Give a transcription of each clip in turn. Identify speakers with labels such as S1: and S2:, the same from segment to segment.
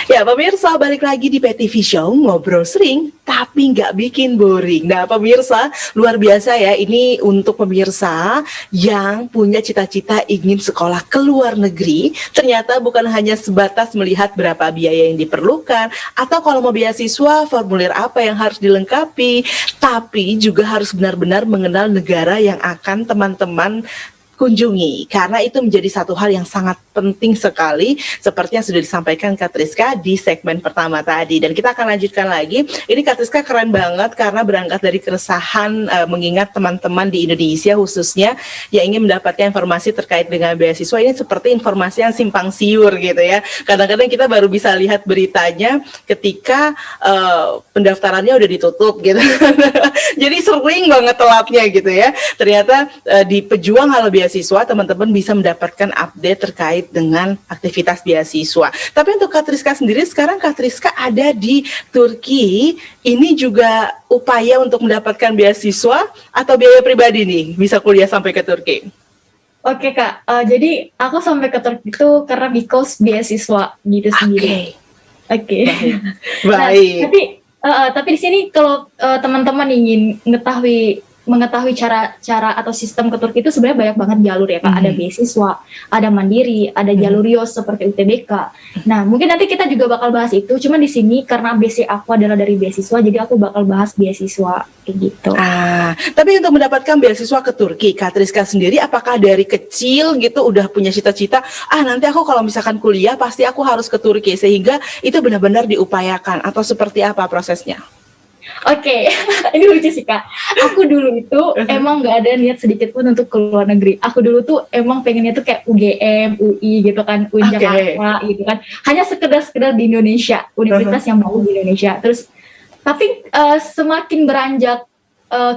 S1: Ya pemirsa, balik lagi di PTV Show, ngobrol sering tapi nggak bikin boring. Nah pemirsa, luar biasa ya, ini untuk pemirsa yang punya cita-cita ingin sekolah ke luar negeri. Ternyata bukan hanya sebatas melihat berapa biaya yang diperlukan, atau kalau mau beasiswa, formulir apa yang harus dilengkapi, tapi juga harus benar-benar mengenal negara yang akan teman-teman kunjungi, karena itu menjadi satu hal yang sangat penting sekali, seperti yang sudah disampaikan Kak Triska di segmen pertama tadi. Dan kita akan lanjutkan lagi. Ini Kak Triska keren banget karena berangkat dari keresahan mengingat teman-teman di Indonesia khususnya yang ingin mendapatkan informasi terkait dengan beasiswa, ini seperti informasi yang simpang siur gitu ya. Kadang-kadang kita baru bisa lihat beritanya ketika pendaftarannya udah ditutup gitu. Jadi sering banget telatnya gitu ya. Ternyata di Pejuang Halo Beasiswa teman-teman bisa mendapatkan update terkait dengan aktivitas beasiswa. Tapi untuk Kak Triska sendiri, sekarang Kak Triska ada di Turki. Ini juga upaya untuk mendapatkan beasiswa atau biaya pribadi nih bisa kuliah sampai ke Turki?
S2: Oke Kak, jadi aku sampai ke Turki itu karena because beasiswa gitu sendiri. Oke.
S1: Baik.
S2: Nah, tapi di sini kalau teman-teman ingin mengetahui cara atau sistem ke Turki itu sebenarnya banyak banget jalur ya Kak. Ada beasiswa, ada mandiri, ada jalur YOS seperti UTBK. Nah, mungkin nanti kita juga bakal bahas itu. Cuma di sini karena basic aku adalah dari beasiswa, jadi aku bakal bahas beasiswa kayak gitu.
S1: Tapi untuk mendapatkan beasiswa ke Turki, Kak Triska sendiri apakah dari kecil gitu udah punya cita-cita, nanti aku kalau misalkan kuliah pasti aku harus ke Turki, sehingga itu benar-benar diupayakan, atau seperti apa prosesnya?
S2: Oke, ini lucu sih Kak. Aku dulu itu emang nggak ada niat sedikit pun untuk ke luar negeri. Aku dulu tuh emang pengennya tuh kayak UGM, UI gitu kan, UIN Jakarta gitu kan. Hanya sekedar di Indonesia, universitas yang baru di Indonesia. Terus, tapi semakin beranjak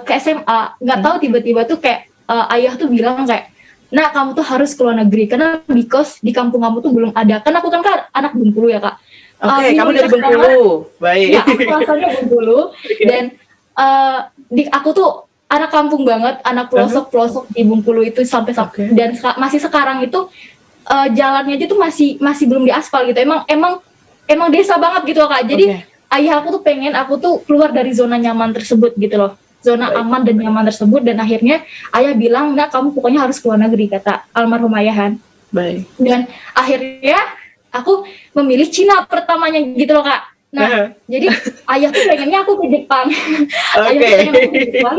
S2: ke SMA, nggak tahu tiba-tiba tuh kayak ayah tuh bilang kayak, nah kamu tuh harus ke luar negeri karena because di kampung kamu tuh belum ada. Kan aku kan anak Bengkulu ya Kak.
S1: Oke, kamu dari Bengkulu, baik.
S2: Ya, aku asalnya Bengkulu, dan aku tuh anak kampung banget, anak pelosok-pelosok di Bengkulu itu sampai dan masih sekarang itu jalannya aja tuh masih belum diaspal gitu. Emang desa banget gitu Kak. Jadi ayah aku tuh pengen aku tuh keluar dari zona nyaman tersebut gitu loh. Zona aman dan nyaman tersebut, dan akhirnya ayah bilang, nah kamu pokoknya harus keluar negeri, kata almarhum ayahan.
S1: Baik.
S2: Dan akhirnya aku memilih Cina pertamanya gitu loh Kak. Nah, jadi ayah tuh pengennya aku ke Jepang. Ayah tuh pengen aku ke Jepang.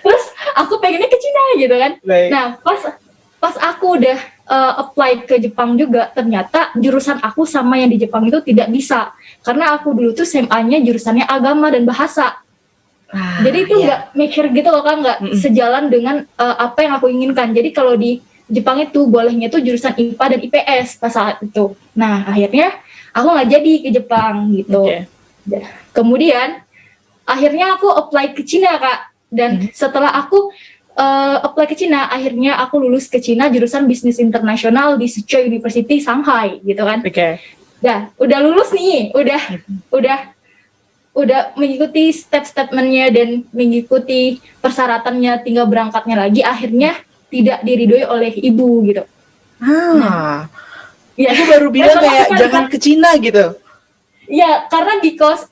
S2: Terus aku pengennya ke Cina gitu kan.
S1: Baik.
S2: Nah, pas aku udah apply ke Jepang juga, ternyata jurusan aku sama yang di Jepang itu tidak bisa. Karena aku dulu tuh SMA-nya jurusannya agama dan bahasa. Jadi itu nggak make sure gitu loh Kak, nggak sejalan dengan apa yang aku inginkan. Jadi kalau di Jepang itu bolehnya tuh jurusan IPA dan IPS pas saat itu. Nah, akhirnya aku nggak jadi ke Jepang gitu. Kemudian akhirnya aku apply ke Cina Kak. Dan setelah aku apply ke Cina, akhirnya aku lulus ke Cina jurusan bisnis internasional di Tsinghua University Shanghai gitu kan. Nah, udah lulus nih, udah mengikuti step-stepnya dan mengikuti persyaratannya, tinggal berangkatnya lagi. Akhirnya tidak diridhoi oleh ibu gitu.
S1: Ya, aku baru bilang kayak jangan ke Cina gitu.
S2: Ya, karena because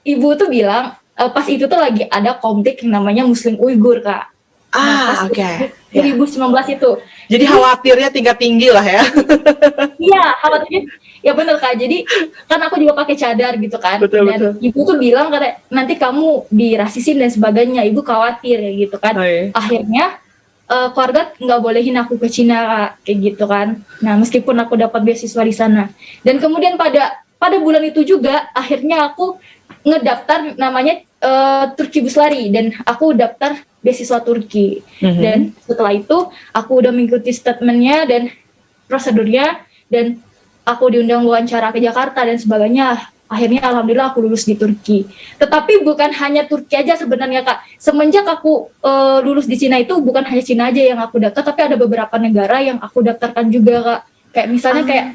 S2: ibu tuh bilang pas itu tuh lagi ada konflik yang namanya Muslim Uighur Kak. Nah, 2019 itu.
S1: Jadi khawatirnya tingkat tinggi lah ya.
S2: Iya, khawatirnya. Ya benar Kak. Jadi kan aku juga pakai cadar gitu kan.
S1: Betul.
S2: Ibu tuh bilang katanya nanti kamu dirasisin dan sebagainya. Ibu khawatir gitu kan. Akhirnya keluarga nggak bolehin aku ke Cina kayak gitu kan. Nah, meskipun aku dapat beasiswa di sana. Dan kemudian pada bulan itu juga akhirnya aku ngedaftar namanya Turki Buslari, dan aku daftar beasiswa Turki. Dan setelah itu aku udah mengikuti statementnya dan prosedurnya, dan aku diundang wawancara ke Jakarta dan sebagainya. Akhirnya alhamdulillah aku lulus di Turki. Tetapi bukan hanya Turki aja sebenarnya Kak. Semenjak aku lulus di Cina itu bukan hanya Cina aja yang aku daftar, tapi ada beberapa negara yang aku daftarkan juga Kak. Kayak misalnya kayak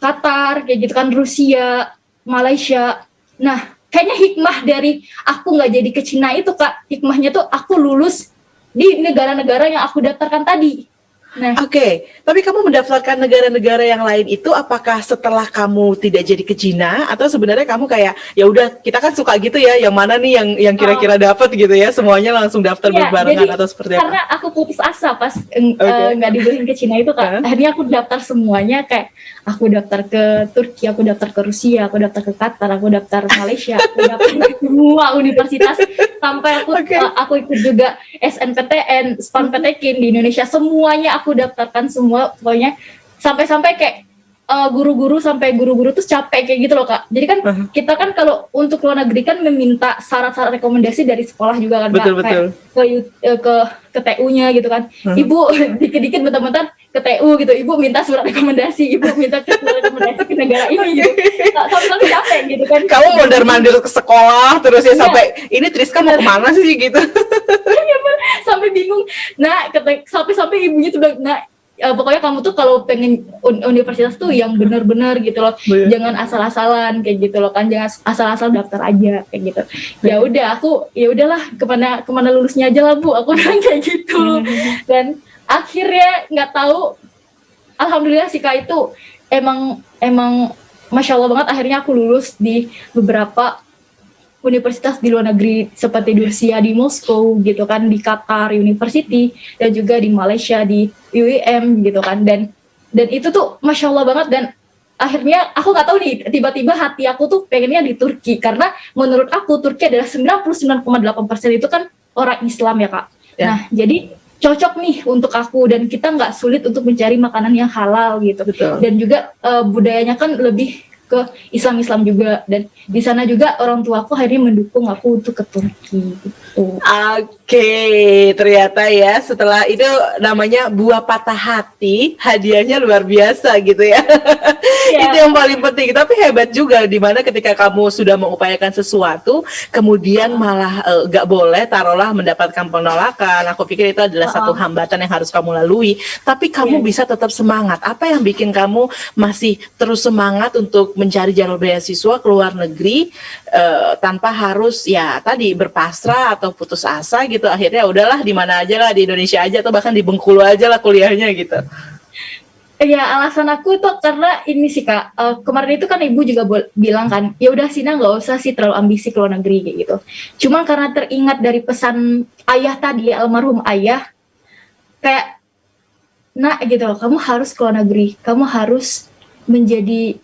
S2: Qatar, kayak gitu kan, Rusia, Malaysia. Nah, kayaknya hikmah dari aku nggak jadi ke Cina itu Kak, hikmahnya tuh aku lulus di negara-negara yang aku daftarkan tadi. Nah,
S1: Oke, tapi kamu mendaftarkan negara-negara yang lain itu apakah setelah kamu tidak jadi ke Cina atau sebenarnya kamu kayak ya udah kita kan suka gitu ya, yang mana nih yang
S2: oh,
S1: kira-kira dapat gitu ya, semuanya langsung daftar
S2: iya,
S1: berbarengan
S2: jadi
S1: atau seperti apa?
S2: karena aku putus asa pas
S1: Oke.
S2: nggak dibolehin ke Cina itu Kak,
S1: Hah?
S2: akhirnya aku daftar semuanya kayak aku daftar ke Turki, aku daftar ke Rusia, aku daftar ke Qatar, aku daftar Malaysia, aku daftar ke semua universitas sampai
S1: Oke.
S2: aku ikut juga SNPTN, SPAN-PTKIN di Indonesia, semuanya aku daftarkan semua pokoknya sampai-sampai kayak guru-guru tuh capek kayak gitu loh Kak. Jadi kan
S1: Hah,
S2: kita kan kalau untuk luar negeri kan meminta syarat-syarat rekomendasi dari sekolah juga kan Kak, kayak
S1: betul-betul.
S2: ke TU-nya gitu kan.
S1: Hah.
S2: Ibu dikit-dikit bentar-bentar ke TU gitu. Ibu minta surat rekomendasi, ibu minta surat rekomendasi ke negara ini gitu. Sampai capek gitu kan.
S1: Kamu mondar-mandir ke sekolah terus ya
S2: Iya,
S1: sampai ini Triska mau kemana sih gitu?
S2: sampai bingung. Nah, sampai ibunya tuh bilang, "Nah, pokoknya kamu tuh kalau pengen universitas tuh yang benar-benar gitu loh,
S1: Iya.
S2: jangan asal-asalan kayak gitu loh kan, jangan asal-asal daftar aja kayak gitu." Ya udah aku ya udahlah kemana lulusnya aja lah Bu, aku bilang kayak gitu. Dan akhirnya nggak tahu, alhamdulillah sih Kak itu emang masya Allah banget, akhirnya aku lulus di beberapa universitas di luar negeri seperti di Rusia, di Moskow gitu kan, di Qatar University, dan juga di Malaysia di UIM gitu kan. Dan itu tuh masya Allah banget. Dan akhirnya aku nggak tahu nih, tiba-tiba hati aku tuh pengennya di Turki karena menurut aku Turki adalah 99,8% itu kan orang Islam ya Kak.
S1: Ya.
S2: Nah jadi cocok nih untuk aku, dan kita nggak sulit untuk mencari makanan yang halal gitu.
S1: Betul.
S2: Dan juga budayanya kan lebih ke Islam juga, dan di sana juga orang tuaku akhirnya mendukung aku untuk ke Turki gitu.
S1: Oke, ternyata ya setelah itu namanya buah patah hati, hadiahnya luar biasa gitu ya.
S2: Iya.
S1: Itu yang paling penting. Tapi hebat juga di mana ketika kamu sudah mengupayakan sesuatu, kemudian malah gak boleh, taruhlah mendapatkan penolakan. Aku pikir itu adalah satu hambatan yang harus kamu lalui. Tapi kamu
S2: Iya.
S1: bisa tetap semangat. Apa yang bikin kamu masih terus semangat untuk mencari jalur beasiswa ke luar negeri tanpa harus ya tadi berpasrah atau putus asa gitu, akhirnya udahlah di mana aja lah, di Indonesia aja atau bahkan di Bengkulu aja lah kuliahnya gitu.
S2: Ya alasan aku itu karena ini sih Kak, kemarin itu kan ibu juga bilang kan, ya udah Sina nggak usah sih terlalu ambisi ke luar negeri kayak gitu. Cuman karena teringat dari pesan ayah tadi, almarhum ayah, kayak nak gitu loh, kamu harus ke luar negeri, kamu harus menjadi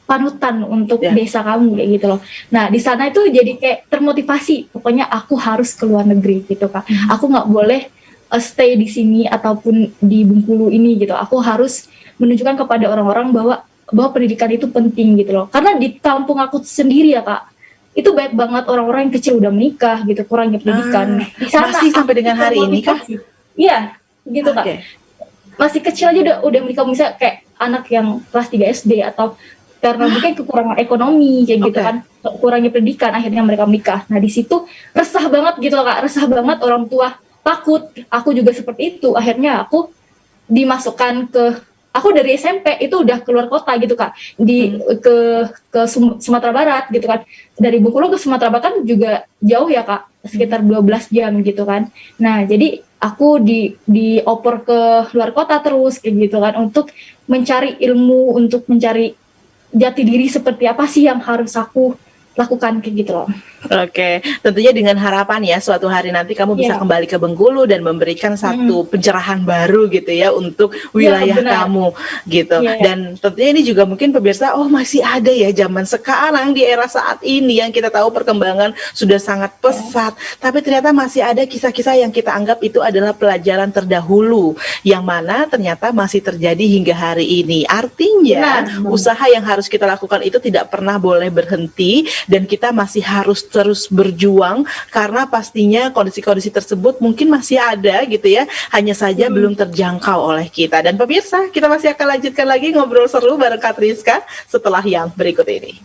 S2: panutan untuk
S1: Ya.
S2: desa kamu kayak gitu loh. Nah di sana itu jadi kayak termotivasi, pokoknya aku harus ke luar negeri gitu Kak. Aku nggak boleh stay di sini ataupun di Bengkulu ini gitu. Aku harus menunjukkan kepada orang-orang bahwa pendidikan itu penting gitu loh. Karena di kampung aku sendiri ya Kak, itu banyak banget orang-orang yang kecil udah menikah gitu, kurangnya pendidikan. Di sana
S1: Masih sampai
S2: aku
S1: dengan hari ini kah?
S2: termotivasi. Iya, gitu Kak.
S1: Oke.
S2: Masih kecil aja udah menikah, misalnya kayak anak yang kelas 3 SD, atau karena mungkin kekurangan ekonomi kayak gitu
S1: Oke.
S2: kan, kurangnya pendidikan, akhirnya mereka menikah. Nah di situ resah banget gitu loh Kak, resah banget, orang tua takut aku juga seperti itu. Akhirnya aku dimasukkan aku dari SMP itu udah keluar kota gitu Kak, ke Sumatera Barat gitu kan. Dari Bengkulu ke Sumatera Barat kan juga jauh ya Kak, sekitar 12 jam gitu kan. Nah jadi aku dioper ke luar kota terus kayak gitu kan, untuk mencari ilmu, untuk mencari jati diri seperti apa sih yang harus aku lakukan kayak gitu loh.
S1: Oke, tentunya dengan harapan ya suatu hari nanti kamu bisa
S2: Iya.
S1: kembali ke Bengkulu dan memberikan satu pencerahan baru gitu ya untuk wilayah
S2: benar.
S1: kamu gitu.
S2: Iya.
S1: Dan tentunya ini juga mungkin pemirsa, oh masih ada ya zaman sekarang di era saat ini yang kita tahu perkembangan sudah sangat pesat, tapi ternyata masih ada kisah-kisah yang kita anggap itu adalah pelajaran terdahulu yang mana ternyata masih terjadi hingga hari ini. Artinya
S2: Benar.
S1: usaha yang harus kita lakukan itu tidak pernah boleh berhenti dan kita masih harus terus berjuang karena pastinya kondisi-kondisi tersebut mungkin masih ada gitu ya, hanya saja belum terjangkau oleh kita. Dan pemirsa, kita masih akan lanjutkan lagi ngobrol seru bareng Kak Triska setelah yang berikut ini.